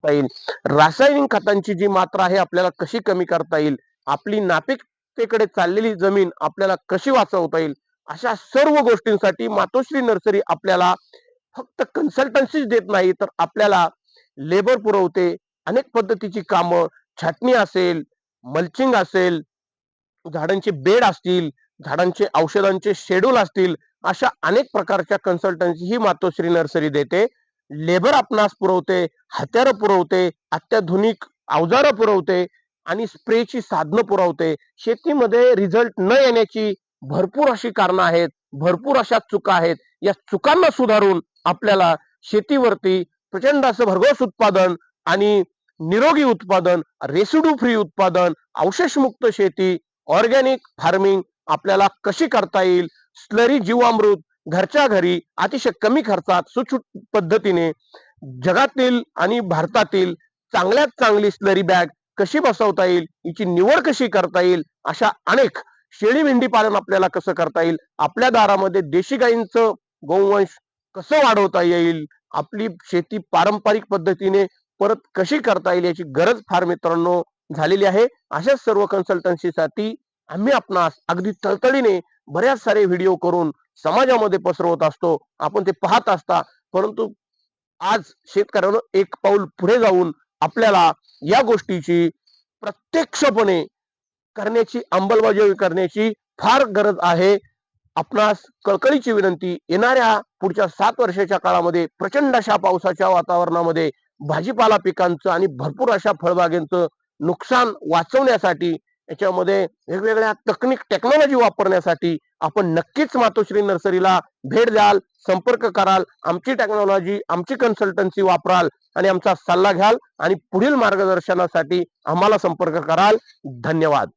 येईल, रासायनिक खतांची जी मात्रा आहे आपल्याला कशी कमी करता येईल, आपली नापिकतेकडे चाललेली जमीन आपल्याला कशी वाचवता येईल, अशा सर्व गोष्टींसाठी मातोश्री नर्सरी आपल्याला फक्त कन्सल्टन्सीच देत नाही, तर आपल्याला लेबर पुरवते, अनेक पद्धतीची कामं, छाटणी असेल, मल्चिंग असेल, झाडांचे बेड असतील, झाडांचे औषधांचे शेड्यूल असतील, अशा अनेक प्रकारच्या कन्सल्टन्सी ही मातोश्री नर्सरी देते. लेबर आपणास पुरवते, हत्यारं पुरवते, अत्याधुनिक अवजारं पुरवते आणि स्प्रेची साधनं पुरवते. शेतीमध्ये रिझल्ट न येण्याची भरपूर अशी कारणं आहेत, भरपूर अशा चुका आहेत. या चुकांना सुधारून आपल्याला शेतीवरती प्रचंड असं भरघोस उत्पादन आणि निरोगी उत्पादन, रेसिड्यू फ्री उत्पादन, अवशेषमुक्त शेती, ऑर्गॅनिक फार्मिंग आपल्याला कशी करता येईल, स्लरी जीवामृत घरच्या घरी अतिशय कमी खर्चात सुटसुट पद्धतीने जगातील आणि भारतातील चांगल्यात चांगली स्लरी बॅग कशी बसवता येईल, हिची निवड कशी करता येईल, अशा अनेक शेळी मेंढी पालन आपल्याला कसं करता येईल, आपल्या दारामध्ये देशी गायींचं गोवंश कसं वाढवता येईल, आपली शेती पारंपरिक पद्धतीने परत कशी करता येईल याची गरज फार मित्रांनो झालेली आहे. अशा सर्व कन्सल्टन्सीसाठी आम्ही आपणास अगदी तळतळीने बऱ्याच सारे व्हिडिओ करून समाजामध्ये पसरवत असतो. आपण ते पाहत असता, परंतु आज शेतकऱ्यानं एक पाऊल पुढे जाऊन आपल्याला या गोष्टीची प्रत्यक्षपणे करण्याची, अंमलबजावणी करण्याची फार गरज आहे. आपणास कळकळीची विनंती, येणाऱ्या पुढच्या 7 वर्षाच्या काळामध्ये प्रचंड अशा पावसाच्या वातावरणामध्ये भाजीपाला पिकांचं आणि भरपूर अशा फळबागेंचं नुकसान वाचवण्यासाठी, याच्यामध्ये वेगवेगळ्या टेक्नॉलॉजी वापरण्यासाठी आपण नक्कीच मातोश्री नर्सरीला भेट द्याल, संपर्क कराल, आमची टेक्नॉलॉजी, आमची कन्सल्टन्सी वापराल आणि आमचा सल्ला घ्याल आणि पुढील मार्गदर्शनासाठी आम्हाला संपर्क कराल. धन्यवाद.